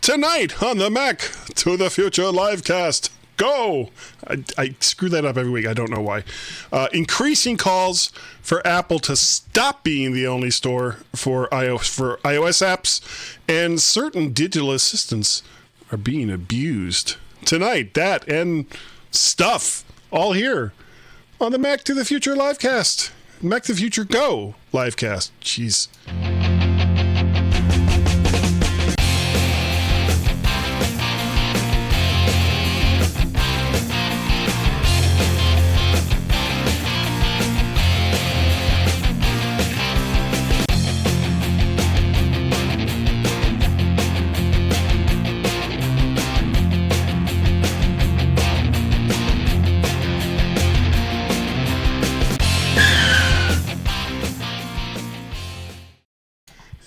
Tonight on the Mac to the Future livecast. Go! I screw that up every week. I don't know why. Increasing calls for Apple to stop being the only store for iOS apps, and certain digital assistants are being abused. Tonight, that and stuff all here on the Mac to the Future livecast. Mac to the Future Go livecast. Jeez.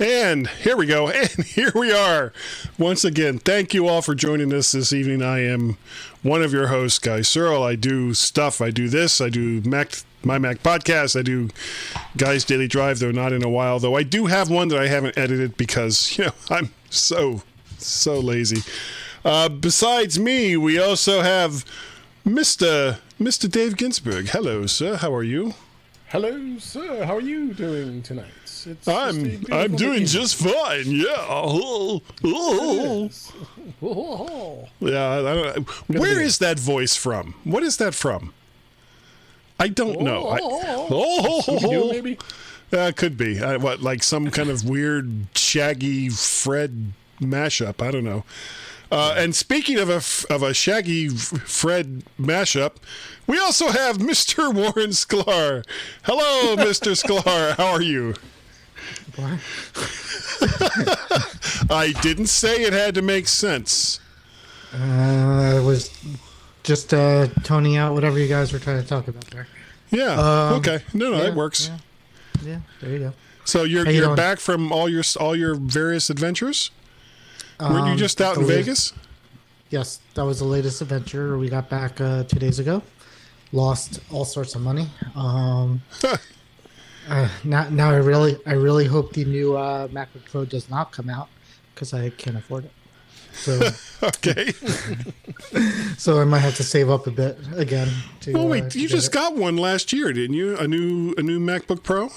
And here we go. And here we are. Once again, thank you all for joining us this evening. I am one of your hosts, Guy Searle. I do stuff. I do this. I do MyMac Podcast. I do Guy's Daily Drive, though not in a while. Though I do have one that I haven't edited because, I'm so lazy. Besides me, we also have Mr. Dave Ginsburg. Hello, sir. How are you? Hello, sir. How are you doing tonight? I'm doing just fine. Yeah. Yes. Yeah. I don't know. Where is that voice from? What is that from? I don't know. Maybe. Could be. Like some kind of weird Shaggy Fred mashup? I don't know. And speaking of a Shaggy Fred mashup, we also have Mr. Warren Sklar. Hello, Mr. Sklar. How are you? What? I didn't say it had to make sense. I was just toning out whatever you guys were trying to talk about there. Yeah. Okay. No, yeah, it works. Yeah. There you go. So you're back from all your various adventures? Weren't you just out in Vegas? Yes, that was the latest adventure. We got back 2 days ago. Lost all sorts of money. Now I really hope the new MacBook Pro does not come out because I can't afford it. So okay. So I might have to save up a bit again. Oh wait, you just got one last year, didn't you? A new MacBook Pro?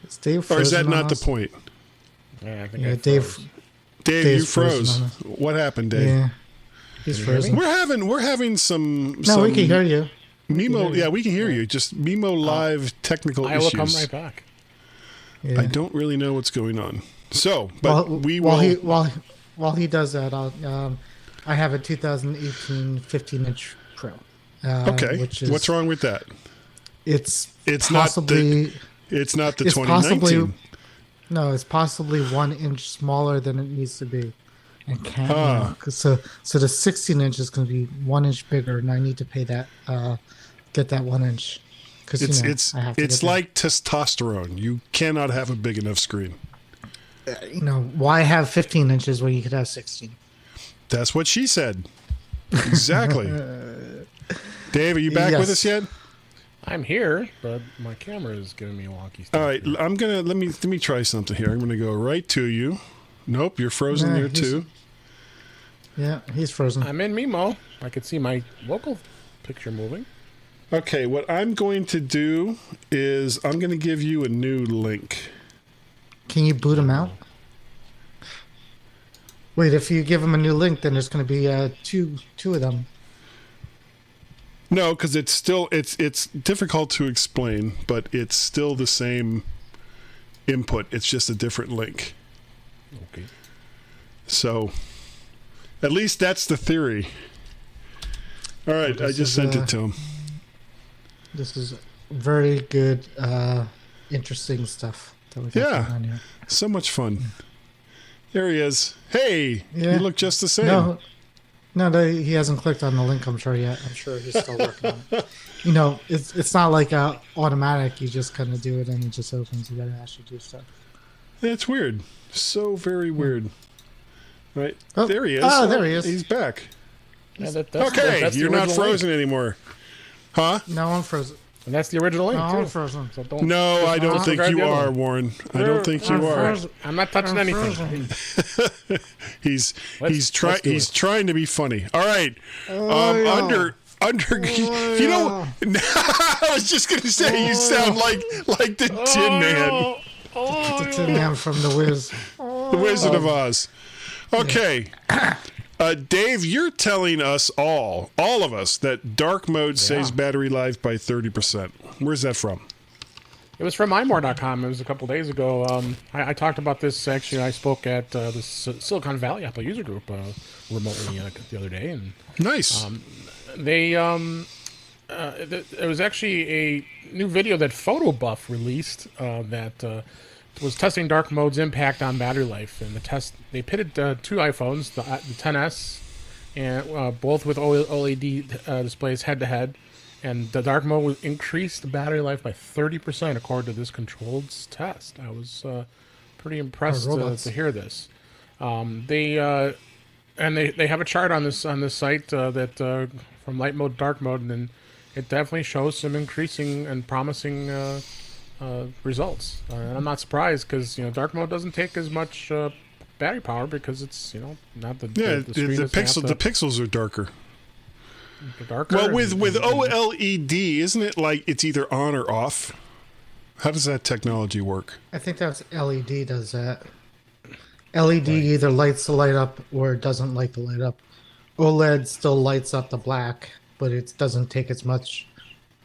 Is Dave or is that not us? The point? Yeah, I think Dave, you froze. What happened, Dave? Yeah, he's frozen. We're having some. No, we can hear you. Mimo, yeah, we can hear you. Just Mimo live technical issues. I will come right back. Yeah. I don't really know what's going on. So, but while he does that, I have a 2018 15-inch Pro. Okay, what's wrong with that? It's possibly not the 2019. No, it's possibly 1 inch smaller than it needs to be. And so the 16 inch is going to be 1 inch bigger, and I need to pay that, get that 1 inch. Because it's like testosterone. You cannot have a big enough screen. Why have 15 inches when you could have 16? That's what she said. Exactly. Dave, are you back with us yet? I'm here, but my camera is giving me a wonky stuff. All right, let me try something here. I'm gonna go right to you. Nope, you're frozen there too. Yeah, he's frozen. I'm in Mimo. I could see my local picture moving. Okay, what I'm going to do is I'm going to give you a new link. Can you boot him out? Wait, if you give him a new link, then there's going to be two of them. No, because it's difficult to explain, but it's still the same input. It's just a different link. Okay. So, at least that's the theory. All right, I just sent it to him. This is very good, interesting stuff that we got going on here. So much fun. There he is. Hey, you look just the same. No, he hasn't clicked on the link, I'm sure, yet. I'm sure he's still working on it. It's not like automatic. You just kind of do it and it just opens. You got to actually do stuff. That's weird. So very weird. Right. Oh, there he is. Oh, there he is. He's back. Yeah, Okay, you're not frozen anymore. Huh? No, I'm frozen. And that's the original link, I'm too. frozen. So don't, No, I don't think disregard you the other are, one. Warren. I don't think you are. I'm not touching I'm anything. frozen. He's Let's do he's it. trying to be funny. All right. yeah. Under you know, I was just gonna say you sound like the Tin Man, The Tin Man from The Wiz. the Wizard of Oz. Okay. Dave, you're telling us all of us, that dark mode saves battery life by 30%. Where's that from? It was from imore.com. It was a couple days ago. I talked about this, actually. I spoke at the Silicon Valley Apple user group remotely the other day. And Nice. it was actually a new video that PhotoBuff released that was testing dark mode's impact on battery life. And they pitted two iPhones, the XS, and both with OLED displays head to head. And the dark mode increased the battery life by 30% according to this controlled test. I was pretty impressed to hear this. They have a chart on this site that from light mode to dark mode, and it definitely shows some increasing and promising results. And I'm not surprised because dark mode doesn't take as much battery power because it's not the the pixels are darker. Darker. Well, with OLED, isn't it like it's either on or off? How does that technology work? I think that's LED does that. LED either lights the light up or it doesn't light the light up. OLED still lights up the black, but it doesn't take as much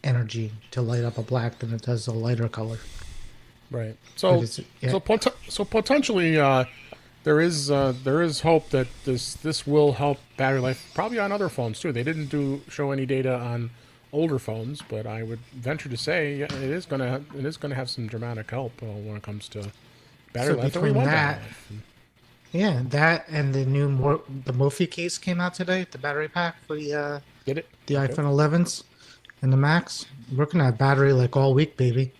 energy to light up a black than it does a lighter color. Right. So potentially there is hope that this will help battery life probably on other phones too. They didn't show any data on older phones, but I would venture to say it is gonna have some dramatic help when it comes to battery life. Between that, that and the new the Mophie case came out today, the battery pack for the iPhone 11s and the Max. We're gonna have battery like all week, baby.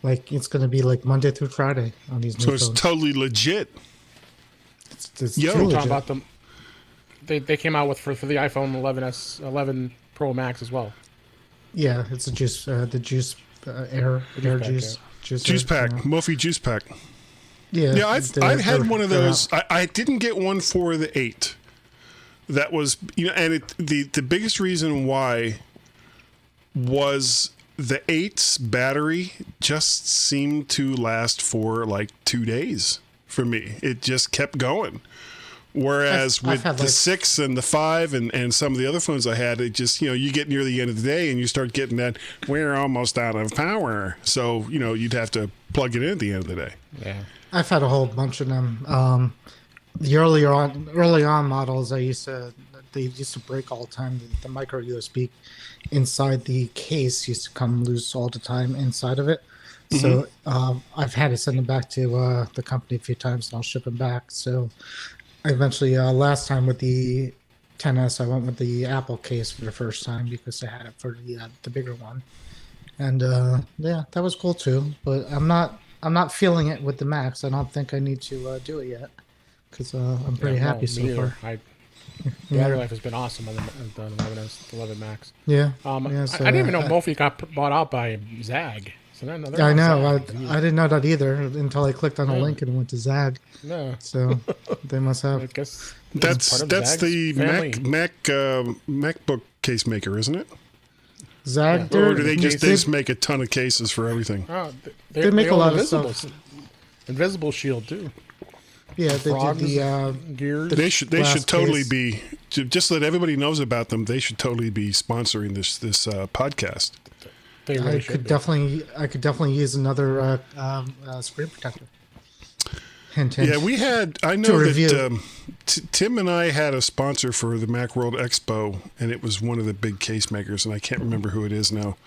Like it's gonna be like Monday through Friday on these new phones. So it's totally legit. It's talking about them. They came out with for the iPhone 11 Pro Max as well. Yeah, it's a juice, the juice air juice. Juice pack, Mophie juice pack. Yeah, I've had one of those. I didn't get one for the 8. That was and the biggest reason why was the 8's battery just seemed to last for like 2 days for me. It just kept going. Whereas with the 6 and the 5 and some of the other phones I had, it just, you get near the end of the day and you start getting that, we're almost out of power. So, you'd have to plug it in at the end of the day. Yeah. I've had a whole bunch of them. The early on models, they used to break all the time. The micro USB inside the case used to come loose all the time inside of it. So I've had to send them back to the company a few times, and I'll ship them back. So I eventually, last time with the XS, I went with the Apple case for the first time because I had it for the bigger one. And that was cool too. But I'm not feeling it with the Max. I don't think I need to do it yet because I'm pretty happy so far. Battery life has been awesome on the 11 Max. Yeah. I didn't even know Mophie got bought out by Zag. So I know. I didn't know that either until I clicked on a link and went to Zag. No. So they must have. I guess that's the MacBook case maker, isn't it? Zag. Or do they just make a ton of cases for everything? Oh, they make a lot of stuff. Invisible Shield too. Yeah, they did the gears. They should totally be, just so that everybody knows about them. They should totally be sponsoring this podcast. I could definitely use another screen protector. Hint. Yeah, we had. I know that Tim and I had a sponsor for the Macworld Expo, and it was one of the big case makers, and I can't remember who it is now.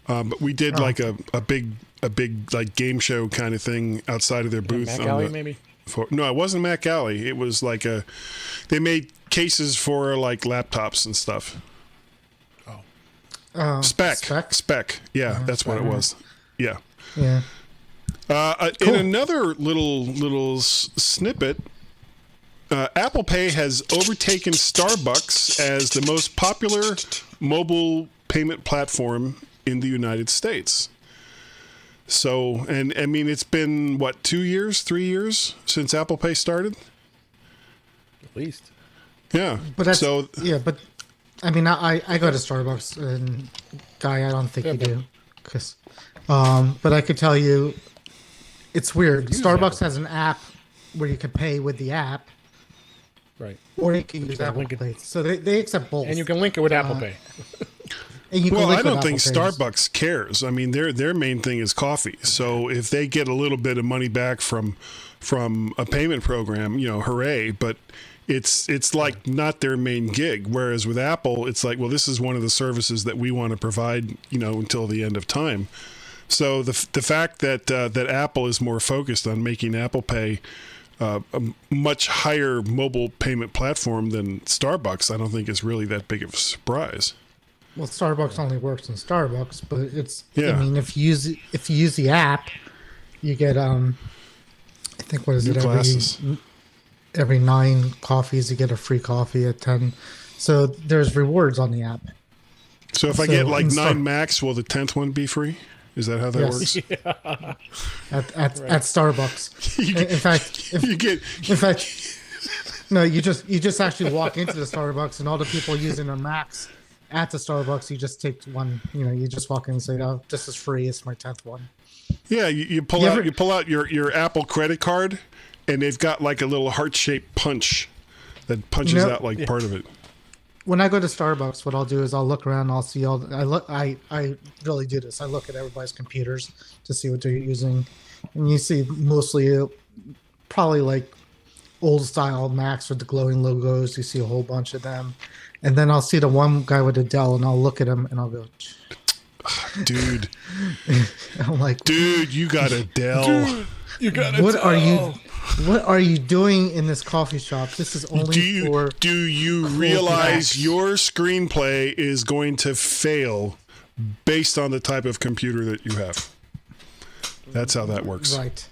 But we did like a big like game show kind of thing outside of their booth. Mac Alley, maybe. No, it wasn't Mac Alley. It was like they made cases for like laptops and stuff. Spec. Yeah, that's what it was. Yeah. Yeah. Cool. In another little snippet, Apple Pay has overtaken Starbucks as the most popular mobile payment platform in the United States. So, and I mean, it's been, what, 2 years, 3 years since Apple Pay started? At least. Yeah. But that's, but I mean, I go to Starbucks, and Guy, I don't think you do. But I could tell you, it's weird. Starbucks has an app where you can pay with the app. Right. Or you can use Apple Pay. So they accept both. And you can link it with Apple Pay. Well, I don't think Starbucks cares. I mean, their main thing is coffee. So if they get a little bit of money back from a payment program, hooray. But it's like not their main gig. Whereas with Apple, it's like, well, this is one of the services that we want to provide, until the end of time. So the fact that Apple is more focused on making Apple Pay a much higher mobile payment platform than Starbucks, I don't think is really that big of a surprise. Well, Starbucks only works in Starbucks, but it's. Yeah. I mean, if you use the app, you get I think what is it every 9 coffees you get a free coffee at 10. So there's rewards on the app. So if I get like 9 Macs, will the 10th one be free? Is that how that works? Yeah. At Starbucks. No, you just actually walk into the Starbucks, and all the people using their Macs at the Starbucks, you just take one. You just walk in and say, "Oh, this is free. It's my 10th one." Yeah, you pull out your Apple credit card, and they've got like a little heart-shaped punch that punches out like part of it. When I go to Starbucks, what I'll do is I'll look around. I'll see I really do this. I look at everybody's computers to see what they're using, and you see mostly probably like old style Macs with the glowing logos. You see a whole bunch of them, and then I'll see the one guy with a Dell, and I'll look at him and I'll go, dude. I'm like, dude, you got a Dell. Dude, you got a Dell. What are you doing in this coffee shop? This is only for. Do you realize your screenplay is going to fail based on the type of computer that you have? That's how that works. Right.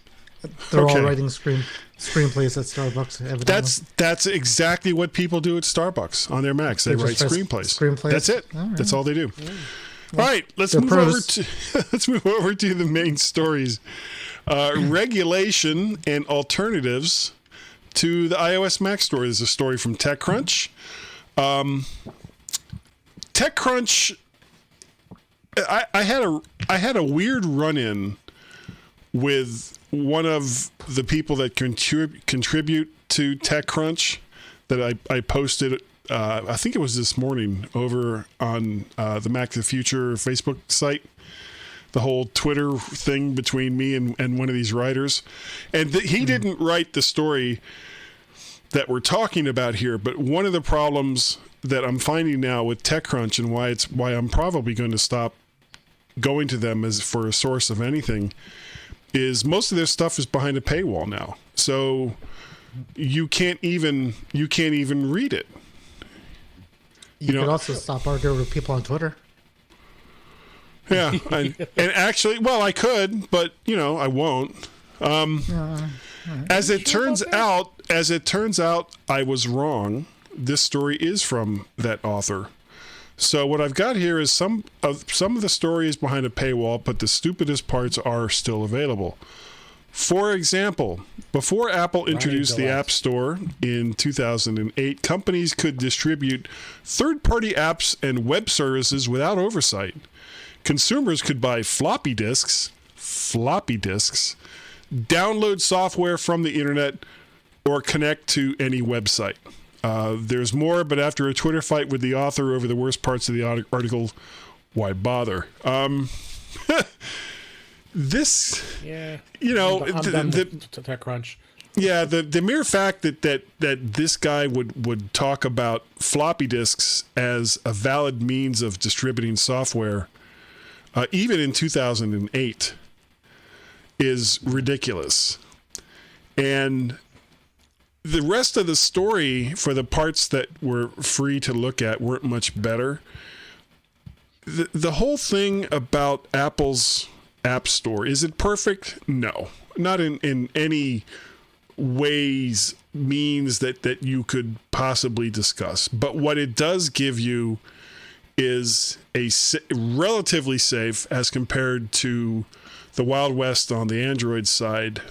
They're all writing screenplays at Starbucks. Evidently. That's exactly what people do at Starbucks on their Macs. They write screenplays. That's it. All right. That's all they do. Yeah. All right, let's move over to the main stories. Regulation and alternatives to the iOS Mac Store. There's a story from TechCrunch. TechCrunch. I had a weird run-in with one of the people that contribute to TechCrunch that I posted. I think it was this morning over on the Mac to the Future Facebook site. The whole Twitter thing between me and one of these writers. And he didn't write the story that we're talking about here, but one of the problems that I'm finding now with TechCrunch and why I'm probably going to stop going to them as for a source of anything is most of their stuff is behind a paywall now. So you can't even read it. You could also stop arguing with people on Twitter. Yeah, and actually, well, I could, but I won't. As it turns out, I was wrong. This story is from that author. So what I've got here is some of the story is behind a paywall, but the stupidest parts are still available. For example, before Apple introduced the App Store in 2008, companies could distribute third-party apps and web services without oversight. Consumers could buy floppy disks, download software from the internet, or connect to any website. There's more, but after a Twitter fight with the author over the worst parts of the article, why bother? This, yeah, TechCrunch. Yeah, the mere fact that this guy would talk about floppy disks as a valid means of distributing software, even in 2008, is ridiculous. And the rest of the story, for the parts that were free to look at, weren't much better. The whole thing about Apple's App Store, is it perfect? No, not in any means that you could possibly discuss. But what it does give you is relatively safe as compared to the Wild West on the Android side.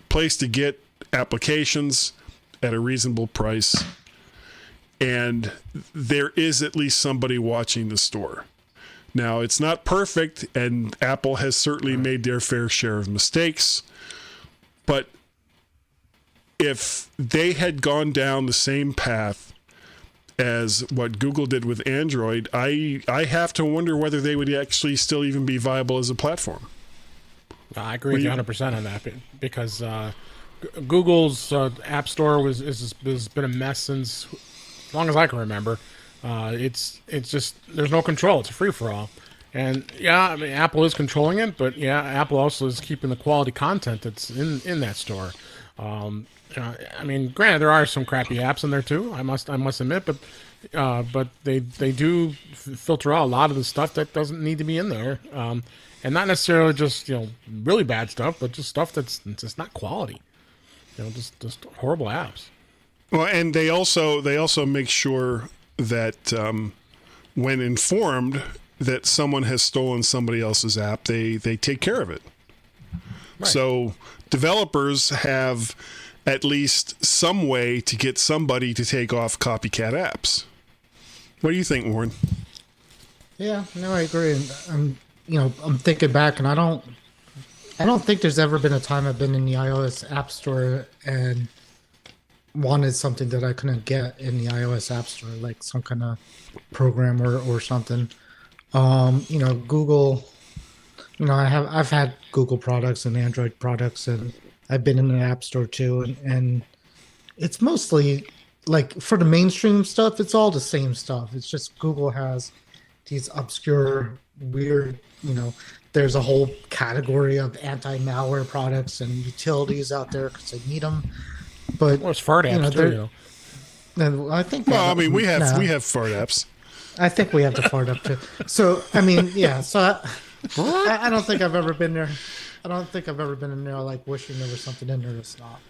Place to get applications at a reasonable price, and there is at least somebody watching the store. Now, it's not perfect, and Apple has certainly made their fair share of mistakes, but if they had gone down the same path as what Google did with Android, I have to wonder whether they would actually still even be viable as a platform. I agree with you 100% on that, because Google's App Store has been a mess since as long as I can remember. It's just, there's no control. It's a free-for-all. And yeah, I mean, Apple is controlling it, but yeah, Apple also is keeping the quality content that's in that store. I mean, granted, there are some crappy apps in there too. I must admit, but they do filter out a lot of the stuff that doesn't need to be in there, and not necessarily just really bad stuff, but just stuff that's just not quality. Just horrible apps. Well, and they also make sure that when informed that someone has stolen somebody else's app, they take care of it. Right. So developers have at least some way to get somebody to take off copycat apps. What do you think, Warren? Yeah, no, I agree. And I'm thinking back, and I don't think there's ever been a time I've been in the iOS App Store and wanted something that I couldn't get in the iOS App Store, like some kind of program or something. Google. I've had Google products and Android products, and I've been in the App Store too, and it's mostly like for the mainstream stuff, it's all the same stuff. It's just Google has these obscure, weird, there's a whole category of anti-malware products and utilities out there because they need them. But it's fart apps too. And I think. Well, I mean, we have fart apps. I think we have the fart up too. So I mean, yeah. So I don't think I've ever been there. I don't think I've ever been in there like wishing there was something in there that's not.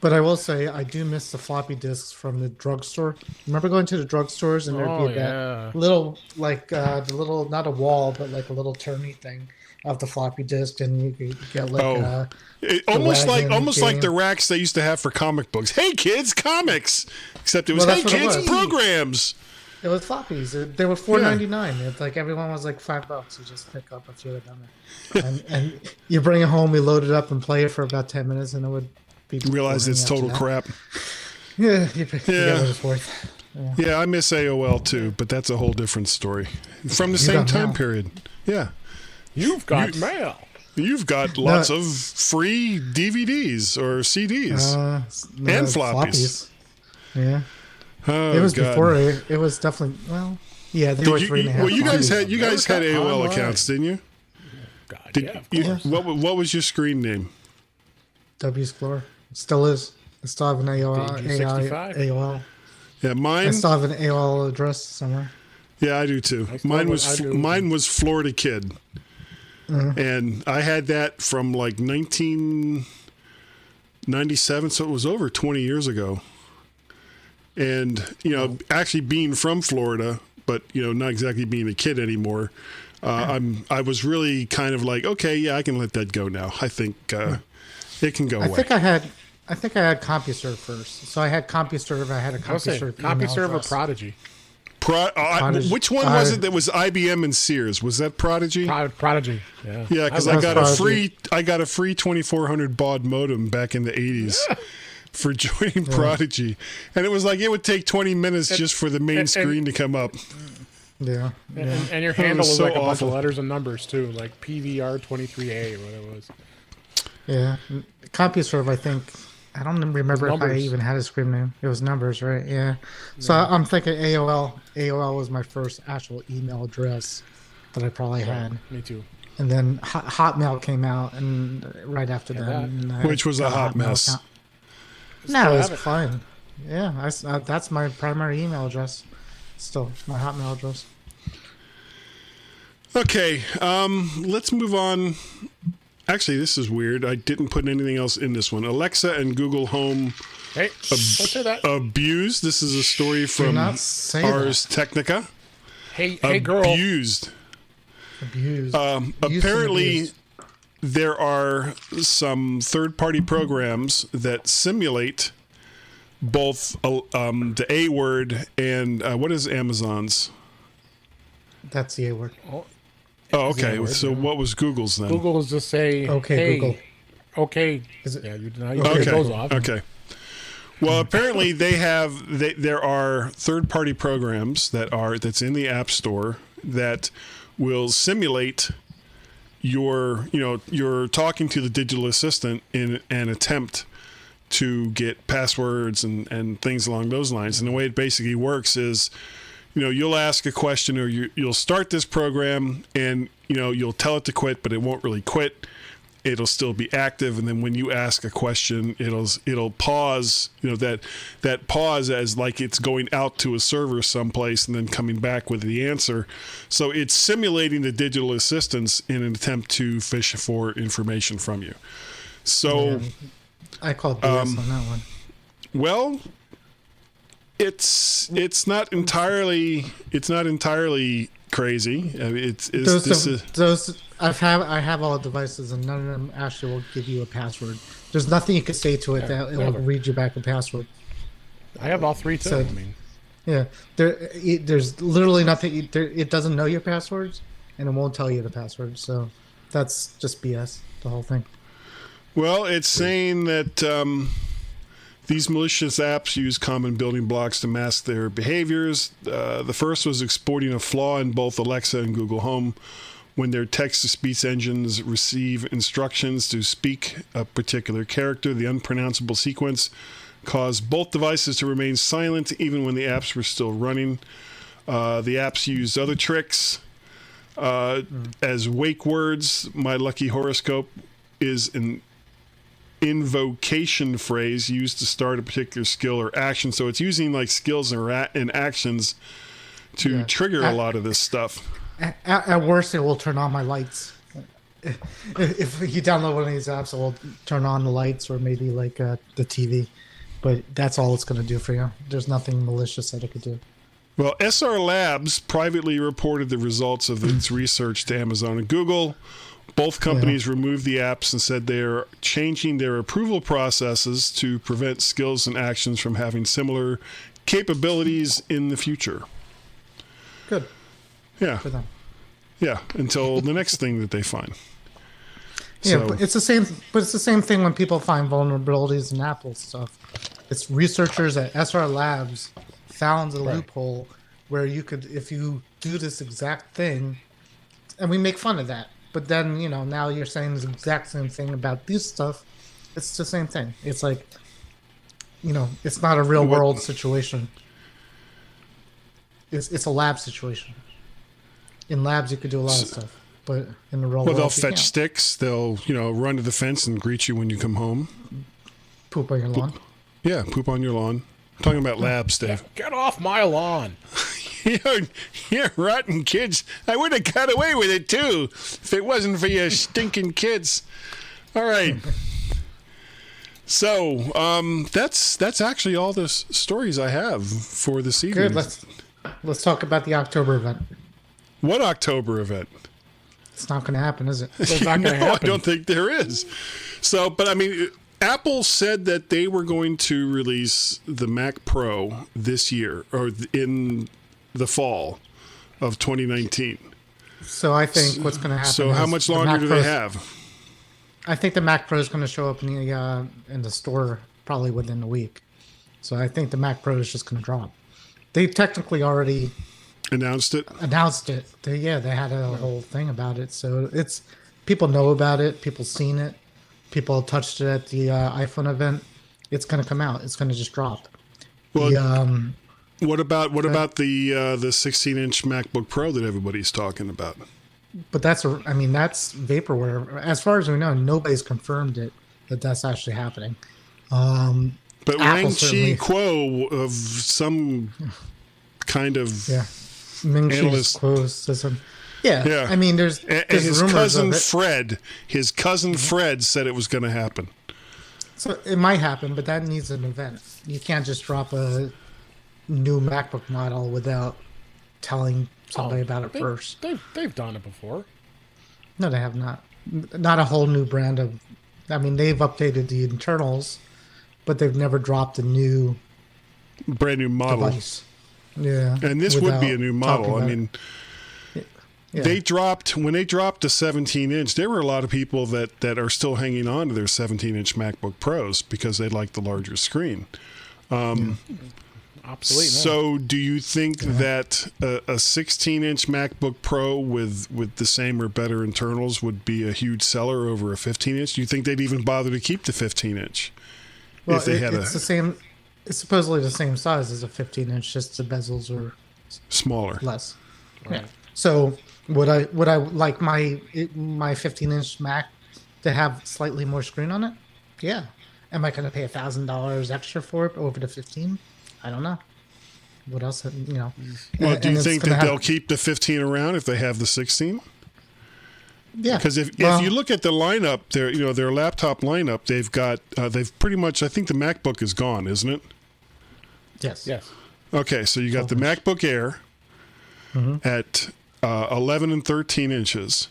But I will say I do miss the floppy disks from the drugstore. Remember going to the drugstores and there'd be that little the little, not a wall, but like a little turny thing of the floppy disk, and you could get like almost like the racks they used to have for comic books. Hey kids, comics. Except it was kids programs. It was floppies. They were $4.99. It's like everyone was like $5. You just pick up a few of them, and you bring it home. You load it up and play it for about 10 minutes, and it would be. Realize it's total crap. Yeah, you get what it's worth. Yeah, I miss AOL too, but that's a whole different story. From the same time period. Yeah, you've got mail. You've got lots of free DVDs or CDs and floppies. Yeah. Oh, it was God. before it was definitely they were 3.5. Well, you guys had AOL accounts, didn't you? God, of course. What was your screen name? W Explorer. Still is. I still have an AOL. Yeah, mine. I still have an AOL address somewhere. Yeah, I do too. Mine was Florida Kid, and I had that from like 1997, so it was over 20 years ago. And, actually being from Florida, but, not exactly being a kid anymore, I was really kind of like, okay, yeah, I can let that go now. I think it can go away. I think I had CompuServe first. So I had CompuServe. I had a CompuServe. CompuServe or Prodigy? Prodigy. Which one was it that was IBM and Sears? Was that Prodigy? Prodigy. Yeah. Yeah, because I got a free 2400 baud modem back in the 80s. For joining Prodigy, and it was like it would take 20 minutes just for the main screen to come up. Yeah, and your handle was like a bunch of letters and numbers too, like PVR23A or whatever it was. Yeah, CompuServe. I think I don't remember if I even had a screen name. It was numbers, right? Yeah. So I'm thinking AOL. AOL was my first actual email address that I probably had. Me too. And then Hotmail came out, and right after that, which was a hot mess. Account. No, it's fine. Yeah, that's my primary email address. Still, my Hotmail address. Okay, let's move on. Actually, this is weird. I didn't put anything else in this one. Alexa and Google Home don't say that. abused. This is a story from Ars Technica. Hey, girl. Abused. Used and Apparently, abused. there are some third-party programs that simulate both the A word and what is Amazon's? That's the A word. Oh, okay. word, So what was Google's then? Google is just say, Okay, hey, Google. Okay. Is it? Yeah, you turn those off. Okay. Well, apparently there are third-party programs that's in the App Store that will simulate you're talking to the digital assistant in an attempt to get passwords and things along those lines. And the way it basically works is, you'll ask a question or you'll start this program and, you'll tell it to quit, but it won't really quit. It'll still be active, and then when you ask a question, it'll pause. That pause as like it's going out to a server someplace and then coming back with the answer. So it's simulating the digital assistants in an attempt to fish for information from you. So I call it BS on that one. well, it's not entirely crazy. I mean, Those I have all the devices, and none of them actually will give you a password. There's nothing you can say to it that it will read you back a password. I have all three too. So- Yeah, there's literally nothing. It doesn't know your passwords, and it won't tell you the password. So that's just BS. The whole thing. Well, it's saying that these malicious apps use common building blocks to mask their behaviors. The first was exploiting a flaw in both Alexa and Google Home when their text-to-speech engines receive instructions to speak a particular character. The unpronounceable sequence caused both devices to remain silent even when the apps were still running. The apps used other tricks as wake words. My lucky horoscope is an invocation phrase used to start a particular skill or action. So it's using like skills and actions to trigger a lot of this stuff. At worst, it will turn on my lights. If you download one of these apps, it will turn on the lights or maybe like the TV. But that's all it's going to do for you. There's nothing malicious that it could do. Well, SR Labs privately reported the results of its research to Amazon and Google. Both companies removed the apps and said they're changing their approval processes to prevent skills and actions from having similar capabilities in the future. Good. Yeah. For them. Yeah, until the next thing that they find. Yeah, So- but it's the same. But it's the same thing when people find vulnerabilities in Apple stuff. It's researchers at SR Labs found a loophole where you could, if you do this exact thing, and we make fun of that. But then now you're saying the exact same thing about this stuff. It's the same thing. It's like, it's not a real world situation. It's a lab situation. In labs, you could do a lot of stuff, but in the real world, They'll you fetch can't. sticks. They'll, run to the fence and greet you when you come home. Poop on your lawn. Yeah, poop on your lawn. I'm talking about labs, Dave. Get off my lawn. You're rotten kids. I would have got away with it, too, if it wasn't for your stinking kids. All right. So, that's actually all the stories I have for this evening. Good. Let's talk about the October event. What October event? It's not going to happen, is it? It's not going to No, I happen. don't think there is. So, but I mean, Apple said that they were going to release the Mac Pro this year or in the fall of 2019. So I think what's going to happen. So, how is much the longer Mac do Pro's- they have? I think the Mac Pro is going to show up in the store probably within a week. So I think the Mac Pro is just going to drop. They technically already Announced it? announced it. They had a whole thing about it. So it's people know about it. People seen it. People touched it at the iPhone event. It's going to come out. It's going to just drop. Well, The, what about the 16-inch MacBook Pro that everybody's talking about? but that's vaporware. As far as we know, nobody's confirmed it that that's actually happening. But Apple Wang Chi certainly- Kuo of some kind of Yeah, Ming Chi's Analyst. close system. Yeah, Yeah. I mean, there's his rumors cousin of it. Fred. His cousin Fred said it was going to happen. So it might happen, but that needs an event. You can't just drop a new MacBook model without telling somebody about it first. They've done it before. No, they have not. Not a whole new brand of. I mean, they've updated the internals, but they've never dropped a new brand new model. Device. Yeah, and this would be a new model. I mean, yeah. when they dropped the 17-inch, there were a lot of people that are still hanging on to their 17-inch MacBook Pros because they like the larger screen. Obsolete now. So, do you think that a 16-inch MacBook Pro with the same or better internals would be a huge seller over a 15-inch? Do you think they'd even bother to keep the 15-inch well, if they had it's the same? It's supposedly the same size as a 15-inch, just the bezels are smaller, less. Right. Yeah. So, would I like my 15-inch Mac to have slightly more screen on it? Yeah. Am I going to pay $1,000 extra for it over the 15? I don't know. What else? Well, do you think that they'll keep the 15 around if they have the 16? Yeah. Because if you look at the lineup, their laptop lineup, they've pretty much. I think the MacBook is gone, isn't it? Yes. Yes. Okay, so you got the MacBook Air at 11 and 13 inches.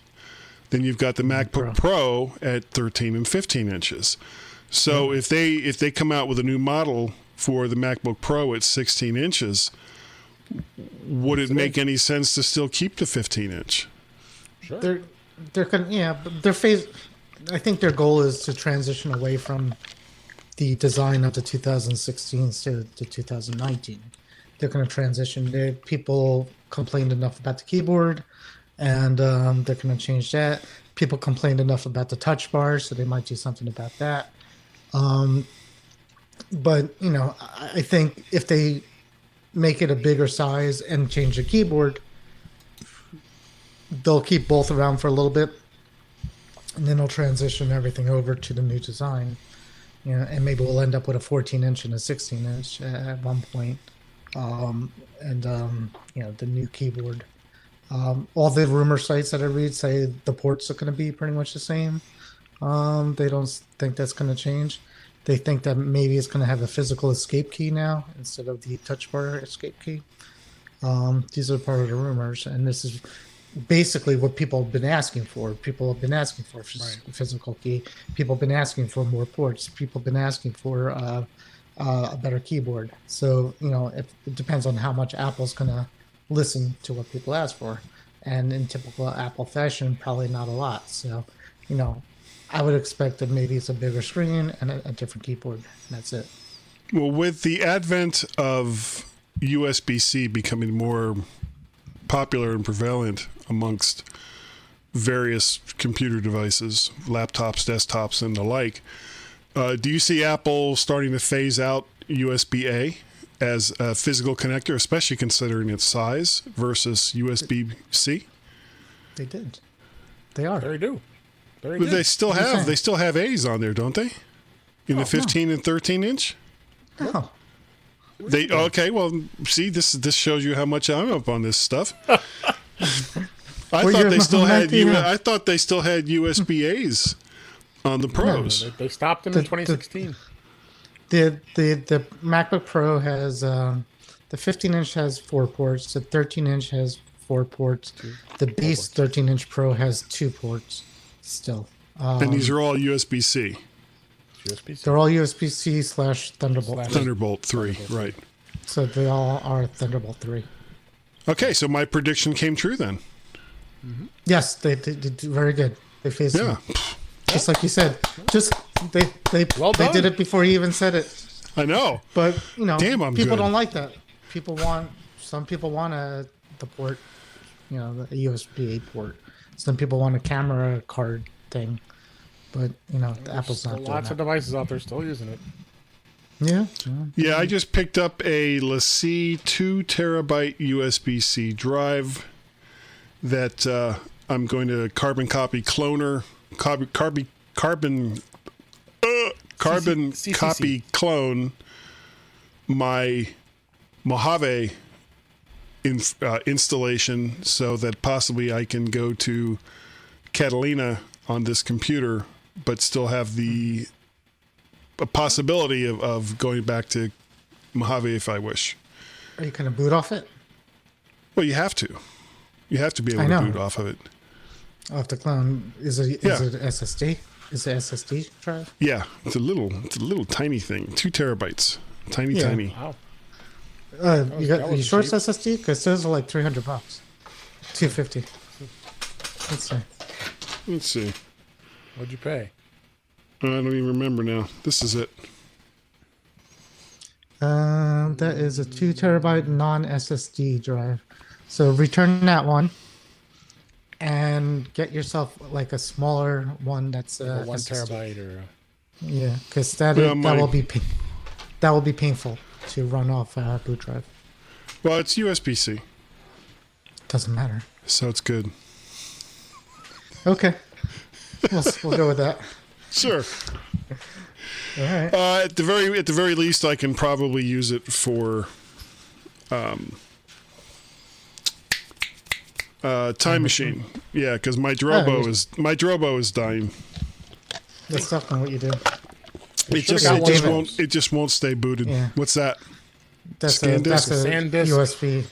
Then you've got the MacBook Pro at 13 and 15 inches. So if they come out with a new model for the MacBook Pro at 16 inches, would it make any sense to still keep the 15-inch? Sure. But their phase. I think their goal is to transition away from the design of the 2016s to 2019. They're going to transition. People complained enough about the keyboard, and they're going to change that. People complained enough about the touch bar, so they might do something about that. But I think if they make it a bigger size and change the keyboard, they'll keep both around for a little bit, and then they'll transition everything over to the new design. And maybe we'll end up with a 14-inch and a 16-inch at one point, the new keyboard. All the rumor sites that I read say the ports are going to be pretty much the same. They don't think that's going to change. They think that maybe it's going to have a physical escape key now instead of the touch bar escape key. These are part of the rumors, and this is basically what people have been asking for. People have been asking for a physical key. People have been asking for more ports. People have been asking for a better keyboard. So, it depends on how much Apple's going to listen to what people ask for. And in typical Apple fashion, probably not a lot. So, I would expect that maybe it's a bigger screen and a different keyboard. And that's it. Well, with the advent of USB-C becoming more popular and prevalent amongst various computer devices, laptops, desktops, and the like, do you see Apple starting to phase out USB-A as a physical connector, especially considering its size versus USB-C? They did. They are. They do. But they still have A's on there, don't they? In the 15 and 13 inch? No. Okay, well, see, this shows you how much I'm up on this stuff. I thought they still had USB A's on the Pros. No, they stopped them in 2016. The MacBook Pro has the 15-inch has 4 ports. The 13-inch has 4 ports. The base 13-inch Pro has 2 ports. Still, and these are all USB-C. They're all USB-C / Thunderbolt. Thunderbolt 3, right? So they all are Thunderbolt 3. Okay, so my prediction came true then. Mm-hmm. Yes, they did very good. They phased it. Just like you said. Just they did it before you even said it. I know. But Damn, people don't like that. Some people want the port, the USB-A port. Some people want a camera card thing, but Apple's not doing that. Lots of devices out there still using it. Yeah. I just picked up a LaCie 2 terabyte USB-C drive that I'm going to carbon copy clone my Mojave installation so that possibly I can go to Catalina on this computer, but still have a possibility of going back to Mojave if I wish. Are you going to boot off it? Well, you have to. You have to be able I to know. boot off of it. Off the clone. Is it SSD? Is it SSD drive? Yeah, it's a little tiny thing. 2 terabytes. Tiny. Wow. You sure it's cheap. SSD? Because those are like $300. $250. Let's see. What'd you pay? I don't even remember now. This is it. That is a 2 terabyte non SSD drive. So return that one and get yourself like a smaller one that's Like a 1 SSD. terabyte or? Yeah, because that will be painful to run off a boot drive. Well, it's USB-C, Doesn't matter. so it's good. Okay, we'll go with that. Sure. All right. At the very least, I can probably use it for time machine. Yeah, because my Drobo is dying. That's definitely what you do. It just won't stay booted. Yeah. What's that? That's Scan a disk? USB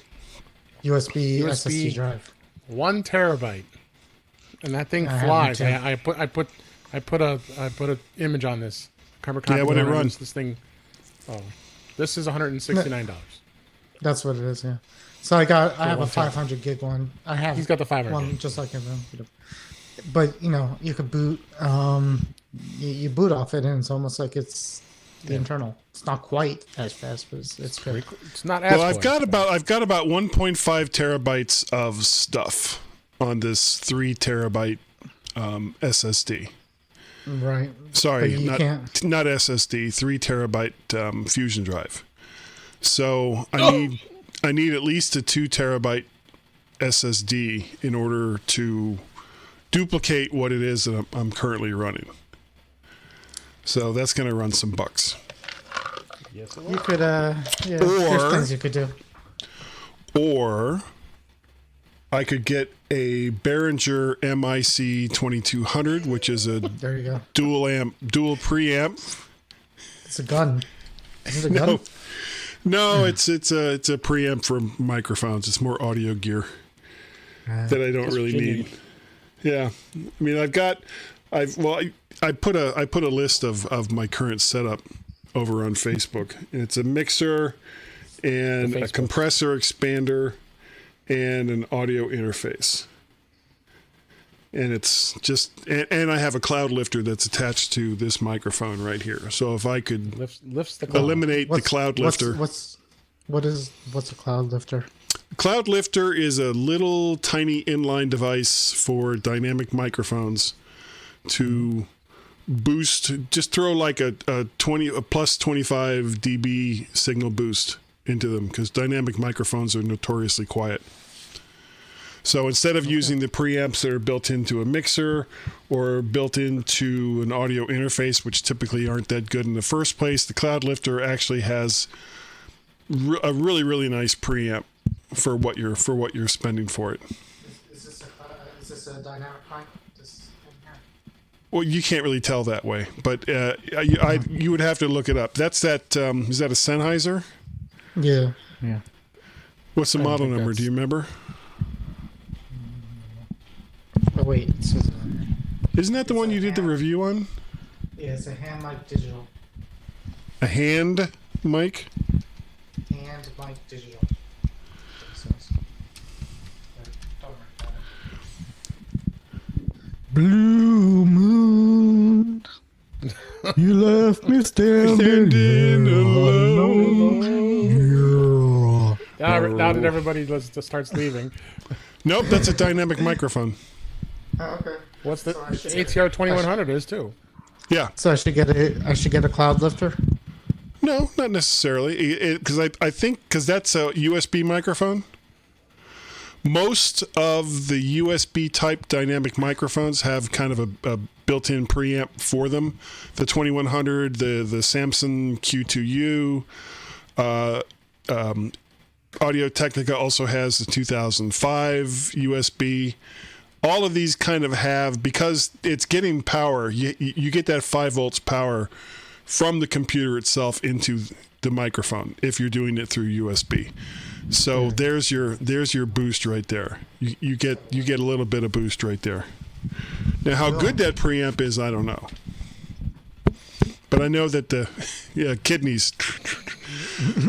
USB. SSD drive. 1 terabyte, and that thing I flies. have it I put a image on this. Carbon copy when it on runs. this thing. Oh, this is $169. That's what it is. Yeah. So I have a 1 500 gig one. I have. He's got the 500 one gig. just like him. But you could boot. You boot off it, and it's almost like it's the internal. It's not quite as fast, but it's good. It's not as Well, I've got fast. about 1.5 terabytes of stuff on this 3 terabyte SSD. Right. Sorry, But you not SSD, 3 terabyte Fusion drive. So I need at least a 2 terabyte SSD in order to duplicate what it is that I'm currently running. So that's going to run some bucks. Yes, it You will. could. There's things you could do. Or I could get a Behringer MIC 2200, which is a There you go. dual preamp. It's a gun. Is it a gun? No, it's a preamp for microphones. It's more audio gear that I don't really need. Yeah, I mean, I put a list of my current setup over on Facebook. It's a mixer and a compressor expander and an audio interface. And it's just, and I have a cloud lifter that's attached to this microphone right here. So if I could Lifts the cloud. eliminate the cloud lifter. What's a cloud lifter? Cloud lifter is a little tiny inline device for dynamic microphones to boost. Just throw like a plus 25 dB signal boost into them because dynamic microphones are notoriously quiet. So instead of using the preamps that are built into a mixer or built into an audio interface, which typically aren't that good in the first place, the cloud lifter actually has a really, really nice preamp for what you're spending for it. Is this a dynamic mic? Well, you can't really tell that way, but you would have to look it up. Is that a Sennheiser? Yeah. What's the model think number? that's- Do you remember? Oh wait, it says, Isn't that the one you did the review on? yeah, it's a hand mic digital. A hand mic? Hand mic digital. It says. Don't worry about it. Blue moon, you left me standing alone. Now that everybody starts leaving. Nope, that's a dynamic microphone. Oh, okay. What's the So I should- ATR 2100 is too? Yeah. So I should get a cloud lifter. No, not necessarily. Because I think because that's a USB microphone. Most of the USB type dynamic microphones have kind of a built-in preamp for them. The 2100, the Samsung Q2U, Audio Technica also has the 2005 USB. All of these kind of have, because it's getting power, you get that 5 volts power from the computer itself into the microphone if you're doing it through USB. So there's your boost right there. You get a little bit of boost right there. Now, how good that preamp is, I don't know. But I know that kidneys.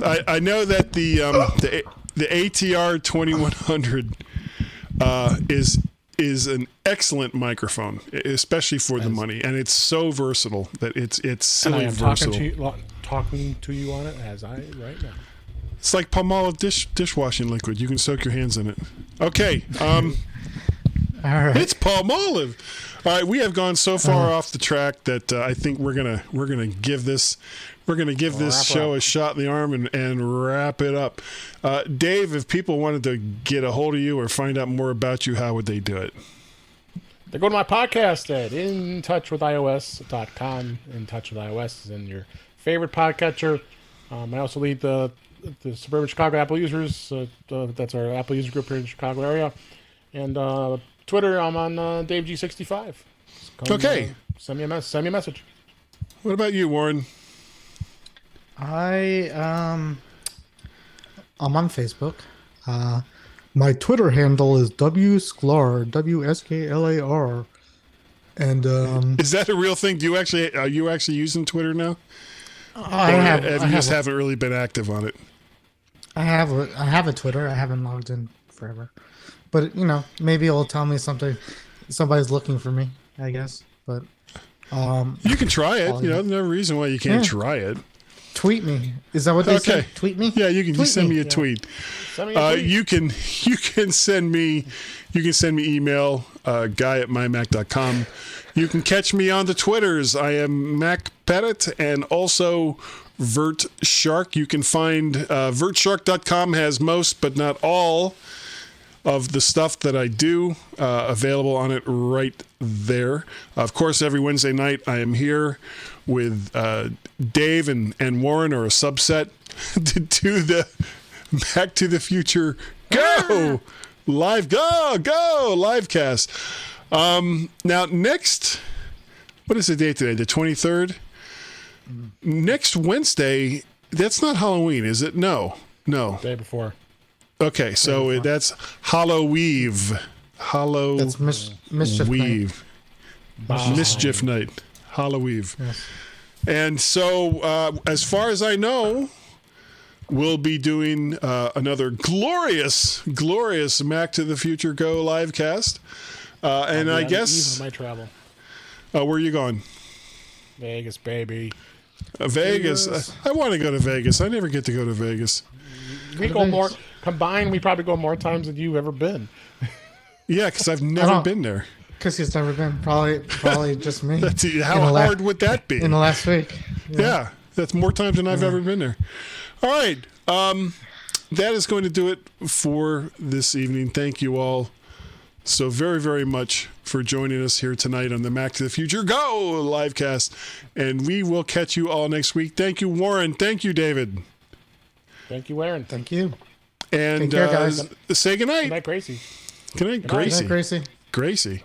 I know that the ATR 2100 is an excellent microphone, especially for the money, and it's so versatile that it's silly and I am versatile. talking to you on it as I right now. It's like Palmolive dishwashing liquid. You can soak your hands in it. Okay. All right. It's Palmolive. All right, we have gone so far off the track that I think we're gonna give this show a shot in the arm and wrap it up. Dave, if people wanted to get a hold of you or find out more about you, how would they do it? They go to my podcast at intouchwithios.com. In Touch with iOS is in your favorite podcatcher. I also lead the Suburban Chicago Apple users. That's our Apple user group here in the Chicago area. And Twitter, I'm on DaveG65. Okay. Send me a message. What about you, Warren? I'm on Facebook. My Twitter handle is WSKLAR, WSKLAR. And is that a real thing? Are you actually using Twitter now? I haven't really been active on it. I have a Twitter. I haven't logged in forever. But maybe it'll tell me something. Somebody's looking for me, I guess. But you can try it. There's no reason why you can't try it. Tweet me. Is that what they say? Tweet me? Yeah, you can send me a tweet. Send me a tweet. You can send me email, guy@mymac.com. You can catch me on the Twitters. I am Mac Pettit and also Vert Shark. You can find vertshark.com has most but not all of the stuff that I do available on it right there. Of course, every Wednesday night I am here with Dave and Warren, or a subset, to do the Back to the Future Go live cast. Now next, what is the date today? The 23rd. Next Wednesday. That's not Halloween, is it? No. Day before. Okay, so that's Halloween. That's Mischief Night. Mischief Night. Halloween. Yes. And so, as far as I know, we'll be doing another glorious Back to the Future Go live cast. And I guess... my travel. Where are you going? Vegas, baby. Vegas. I want to go to Vegas. I never get to go to Vegas. We go more... Combined, we probably go more times than you've ever been. Yeah, because I've never been there. Because he's never been. Probably just me. How hard would that be? In the last week. Yeah, that's more times than I've ever been there. All right. That is going to do it for this evening. Thank you all so very, very much for joining us here tonight on the Back to the Future Go livecast. And we will catch you all next week. Thank you, Warren. Thank you, David. Thank you, Aaron. Thank you. And Take care, guys. Say goodnight. Good night, Gracie. Good night, Good night, Gracie. Gracie. Gracie.